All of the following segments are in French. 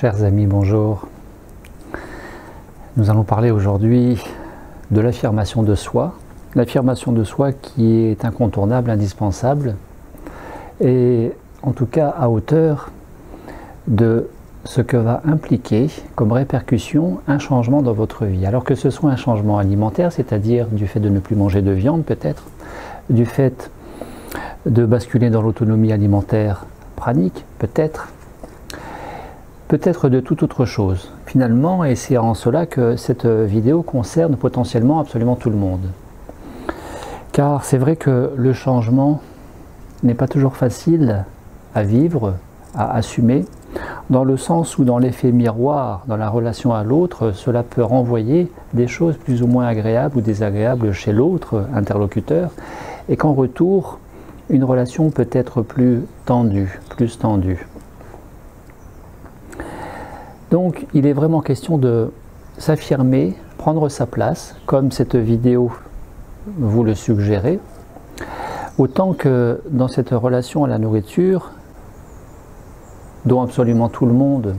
Chers amis, bonjour. Nous allons parler aujourd'hui de l'affirmation de soi. L'affirmation de soi qui est incontournable, indispensable, et en tout cas à hauteur de ce que va impliquer comme répercussion un changement dans votre vie. Alors que ce soit un changement alimentaire, c'est-à-dire du fait de ne plus manger de viande peut-être, du fait de basculer dans l'autonomie alimentaire pranique peut-être de toute autre chose. Finalement, et c'est en cela que cette vidéo concerne potentiellement absolument tout le monde. Car c'est vrai que le changement n'est pas toujours facile à vivre, à assumer, dans le sens où dans l'effet miroir, dans la relation à l'autre, cela peut renvoyer des choses plus ou moins agréables ou désagréables chez l'autre interlocuteur, et qu'en retour, une relation peut être plus tendue. Donc, il est vraiment question de s'affirmer, prendre sa place, comme cette vidéo vous le suggérez, autant que dans cette relation à la nourriture, dont absolument tout le monde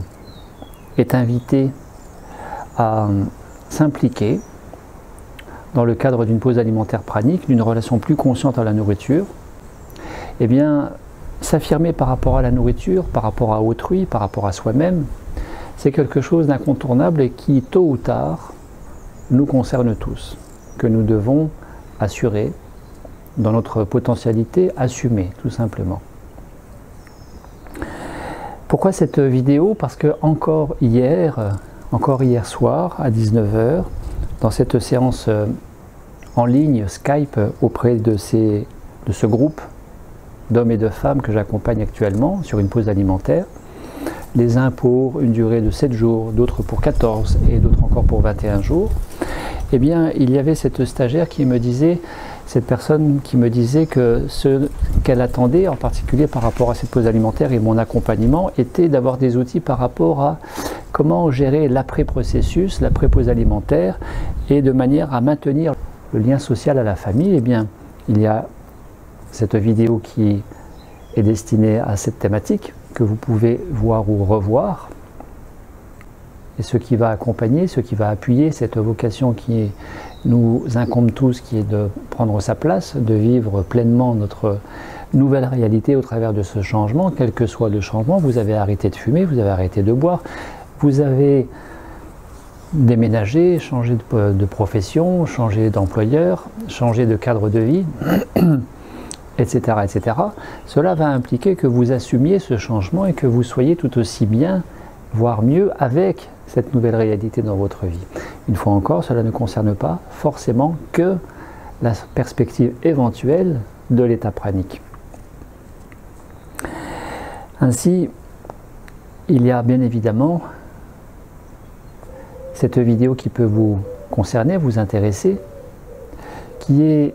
est invité à s'impliquer dans le cadre d'une pause alimentaire pranique, d'une relation plus consciente à la nourriture, eh bien, s'affirmer par rapport à la nourriture, par rapport à autrui, par rapport à soi-même, c'est quelque chose d'incontournable et qui, tôt ou tard, nous concerne tous, que nous devons assurer, dans notre potentialité, assumer, tout simplement. Pourquoi cette vidéo? Parce que encore hier soir, à 19 h, dans cette séance en ligne Skype auprès de ce groupe d'hommes et de femmes que j'accompagne actuellement sur une pause alimentaire, les uns pour une durée de 7 jours, d'autres pour 14 et d'autres encore pour 21 jours, eh bien, il y avait cette stagiaire qui me disait, cette personne qui me disait que ce qu'elle attendait, en particulier par rapport à cette pause alimentaire et mon accompagnement, était d'avoir des outils par rapport à comment gérer l'après-processus, l'après-pause alimentaire, et de manière à maintenir le lien social à la famille. Eh bien, il y a cette vidéo qui est destinée à cette thématique, que vous pouvez voir ou revoir, et ce qui va accompagner, ce qui va appuyer cette vocation qui nous incombe tous, qui est de prendre sa place, de vivre pleinement notre nouvelle réalité au travers de ce changement, quel que soit le changement. Vous avez arrêté de fumer, vous avez arrêté de boire, vous avez déménagé, changé de profession, changé d'employeur, changé de cadre de vie, etc., etc. Cela va impliquer que vous assumiez ce changement et que vous soyez tout aussi bien, voire mieux, avec cette nouvelle réalité dans votre vie. Une fois encore, cela ne concerne pas forcément que la perspective éventuelle de l'état pranique. Ainsi, il y a bien évidemment cette vidéo qui peut vous concerner, vous intéresser, qui est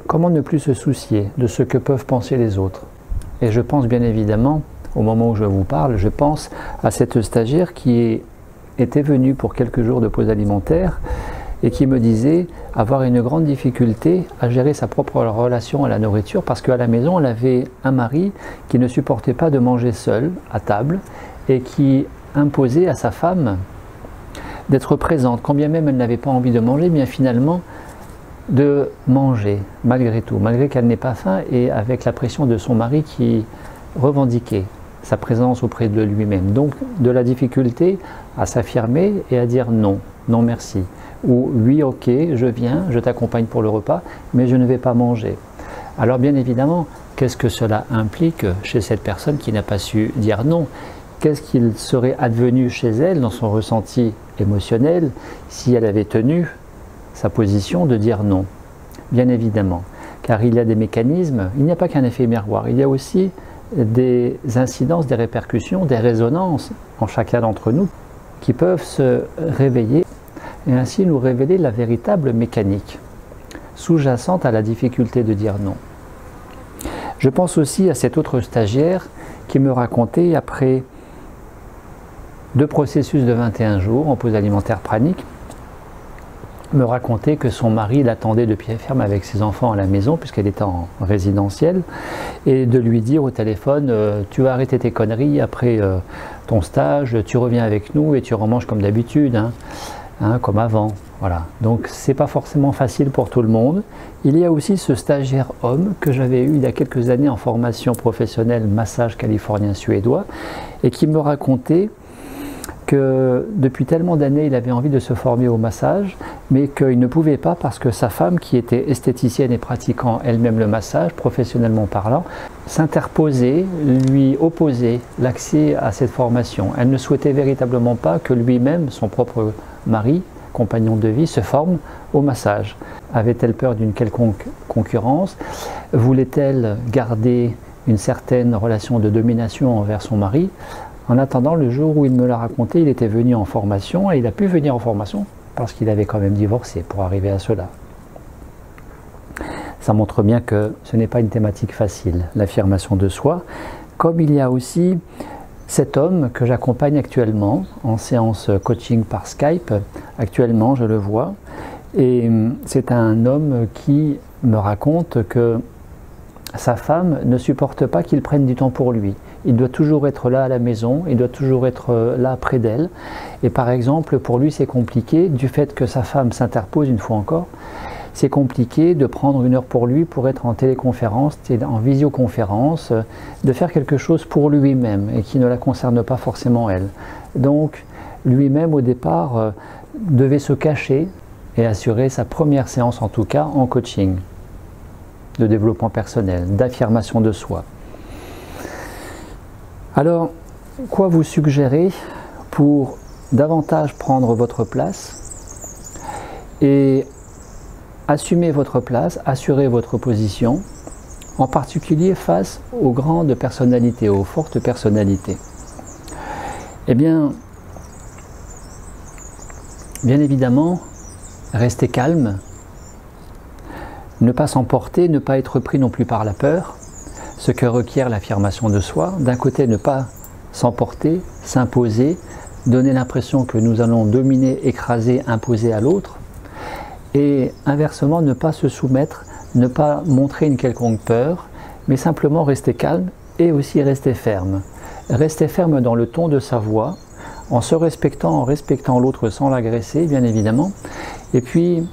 comment ne plus se soucier de ce que peuvent penser les autres. Et je pense bien évidemment, au moment où je vous parle, je pense à cette stagiaire qui était venue pour quelques jours de pause alimentaire et qui me disait avoir une grande difficulté à gérer sa propre relation à la nourriture parce qu'à la maison, elle avait un mari qui ne supportait pas de manger seul à table et qui imposait à sa femme d'être présente, quand bien même elle n'avait pas envie de manger, bien finalement de manger malgré tout, malgré qu'elle n'ait pas faim, et avec la pression de son mari qui revendiquait sa présence auprès de lui-même. Donc de la difficulté à s'affirmer et à dire non, non merci, ou oui ok, je viens, je t'accompagne pour le repas, mais je ne vais pas manger. Alors bien évidemment, qu'est-ce que cela implique chez cette personne qui n'a pas su dire non? Qu'est-ce qu'il serait advenu chez elle dans son ressenti émotionnel si elle avait tenu sa position de dire non? Bien évidemment, car il y a des mécanismes, il n'y a pas qu'un effet miroir, il y a aussi des incidences, des répercussions, des résonances en chacun d'entre nous qui peuvent se réveiller et ainsi nous révéler la véritable mécanique sous-jacente à la difficulté de dire non. Je pense aussi à cette autre stagiaire qui me racontait, après 2 processus de 21 jours en pause alimentaire pranique, me racontait que son mari l'attendait de pied ferme avec ses enfants à la maison, puisqu'elle était en résidentiel, et de lui dire au téléphone tu vas arrêter tes conneries après ton stage, tu reviens avec nous et tu remanges comme d'habitude, comme avant. Voilà. Donc c'est pas forcément facile pour tout le monde. Il y a aussi ce stagiaire homme que j'avais eu il y a quelques années en formation professionnelle massage californien suédois, et qui me racontait que depuis tellement d'années il avait envie de se former au massage, mais qu'il ne pouvait pas parce que sa femme, qui était esthéticienne et pratiquant elle-même le massage, professionnellement parlant, s'interposait, lui opposait l'accès à cette formation. Elle ne souhaitait véritablement pas que lui-même, son propre mari, compagnon de vie, se forme au massage. Avait-elle peur d'une quelconque concurrence? Voulait-elle garder une certaine relation de domination envers son mari? En attendant, le jour où il me l'a raconté, il était venu en formation, et il a pu venir en formation parce qu'il avait quand même divorcé pour arriver à cela. Ça montre bien que ce n'est pas une thématique facile, l'affirmation de soi. Comme il y a aussi cet homme que j'accompagne actuellement en séance coaching par Skype, actuellement je le vois, et c'est un homme qui me raconte que sa femme ne supporte pas qu'il prenne du temps pour lui. Il doit toujours être là à la maison, il doit toujours être là près d'elle. Et par exemple, pour lui, c'est compliqué, du fait que sa femme s'interpose une fois encore, c'est compliqué de prendre une heure pour lui pour être en téléconférence, en visioconférence, de faire quelque chose pour lui-même et qui ne la concerne pas forcément elle. Donc, lui-même, au départ, devait se cacher et assurer sa première séance, en tout cas, en coaching, de développement personnel, d'affirmation de soi. Alors, quoi vous suggérer pour davantage prendre votre place et assumer votre place, assurer votre position, en particulier face aux grandes personnalités, aux fortes personnalités? Eh bien évidemment, rester calme, ne pas s'emporter, ne pas être pris non plus par la peur, ce que requiert l'affirmation de soi. D'un côté, ne pas s'emporter, s'imposer, donner l'impression que nous allons dominer, écraser, imposer à l'autre, et inversement, ne pas se soumettre, ne pas montrer une quelconque peur, mais simplement rester calme et aussi rester ferme. Rester ferme dans le ton de sa voix, en se respectant, en respectant l'autre sans l'agresser, bien évidemment, et puis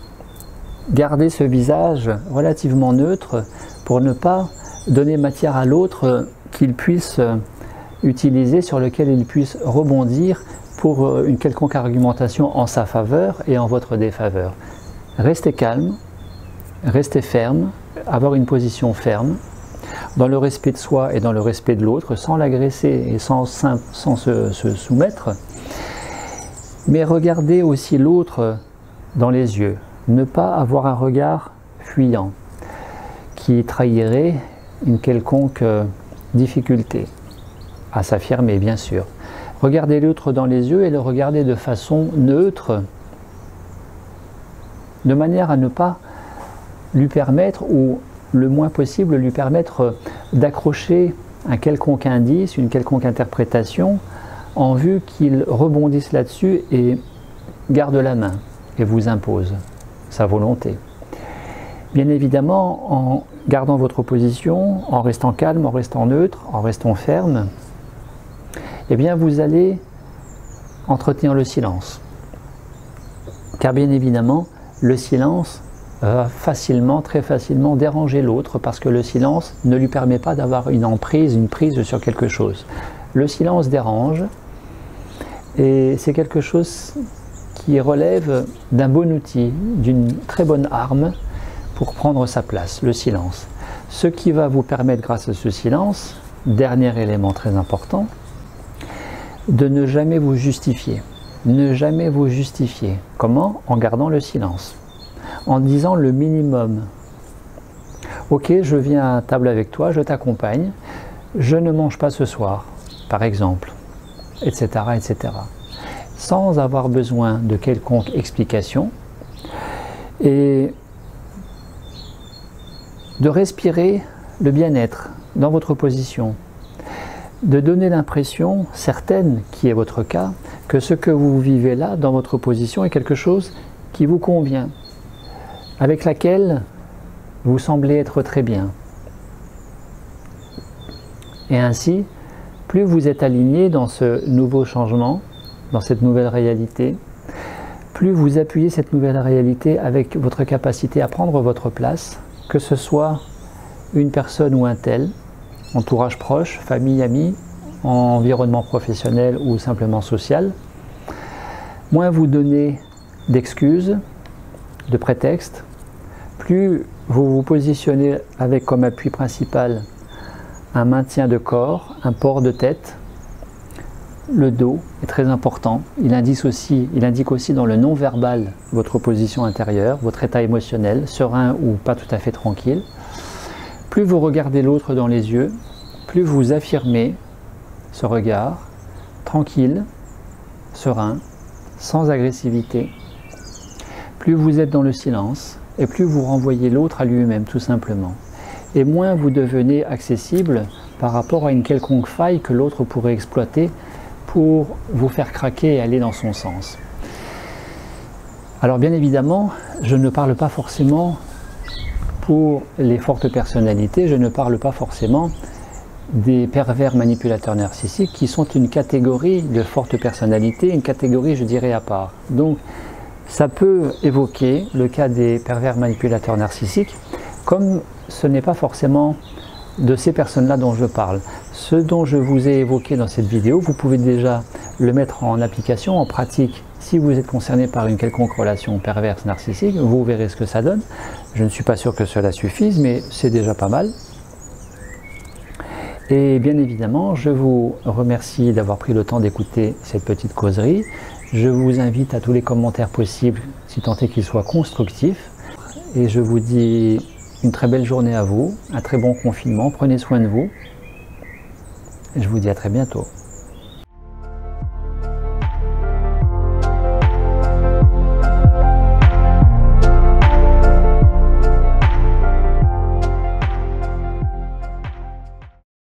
garder ce visage relativement neutre pour ne pas donner matière à l'autre qu'il puisse utiliser, sur lequel il puisse rebondir pour une quelconque argumentation en sa faveur et en votre défaveur. Restez calme, restez ferme, avoir une position ferme, dans le respect de soi et dans le respect de l'autre, sans l'agresser et sans se soumettre, mais regardez aussi l'autre dans les yeux, ne pas avoir un regard fuyant qui trahirait une quelconque difficulté à s'affirmer, bien sûr. Regardez l'autre dans les yeux et le regardez de façon neutre, de manière à ne pas lui permettre, ou le moins possible lui permettre, d'accrocher un quelconque indice, une quelconque interprétation, en vue qu'il rebondisse là-dessus et garde la main et vous impose sa volonté. Bien évidemment, en gardant votre position, en restant calme, en restant neutre, en restant ferme, eh bien vous allez entretenir le silence. Car bien évidemment, le silence va facilement, très facilement déranger l'autre, parce que le silence ne lui permet pas d'avoir une emprise, une prise sur quelque chose. Le silence dérange, et c'est quelque chose qui relève d'un bon outil, d'une très bonne arme pour prendre sa place, le silence. Ce qui va vous permettre, grâce à ce silence, dernier élément très important, de ne jamais vous justifier. Ne jamais vous justifier. Comment? En gardant le silence. En disant le minimum. Ok, je viens à table avec toi, je t'accompagne, je ne mange pas ce soir, par exemple, etc., etc. Sans avoir besoin de quelconque explication, et de respirer le bien-être dans votre position, de donner l'impression certaine, qui est votre cas, que ce que vous vivez là, dans votre position, est quelque chose qui vous convient. avec laquelle vous semblez être très bien. Et ainsi, plus vous êtes aligné dans ce nouveau changement, dans cette nouvelle réalité, plus vous appuyez cette nouvelle réalité avec votre capacité à prendre votre place, que ce soit une personne ou un tel, entourage proche, famille, amis, environnement professionnel ou simplement social, moins vous donnez d'excuses, de prétextes, plus vous vous positionnez avec comme appui principal un maintien de corps, un port de tête. Le dos est très important. Il indique aussi dans le non-verbal votre position intérieure, votre état émotionnel, serein ou pas tout à fait tranquille. Plus vous regardez l'autre dans les yeux, plus vous affirmez ce regard, tranquille, serein, sans agressivité. Plus vous êtes dans le silence, et plus vous renvoyez l'autre à lui-même, tout simplement. Et moins vous devenez accessible par rapport à une quelconque faille que l'autre pourrait exploiter pour vous faire craquer et aller dans son sens. Alors bien évidemment, je ne parle pas forcément pour les fortes personnalités, je ne parle pas forcément des pervers manipulateurs narcissiques qui sont une catégorie de fortes personnalités, une catégorie je dirais à part. Donc ça peut évoquer le cas des pervers manipulateurs narcissiques, comme ce n'est pas forcément de ces personnes-là dont je parle. Ce dont je vous ai évoqué dans cette vidéo, vous pouvez déjà le mettre en application, en pratique. Si vous êtes concerné par une quelconque relation perverse narcissique, vous verrez ce que ça donne. Je ne suis pas sûr que cela suffise, mais c'est déjà pas mal. Et bien évidemment, je vous remercie d'avoir pris le temps d'écouter cette petite causerie. Je vous invite à tous les commentaires possibles, si tant est qu'ils soient constructifs. Et je vous dis une très belle journée à vous, un très bon confinement, prenez soin de vous. Et je vous dis à très bientôt.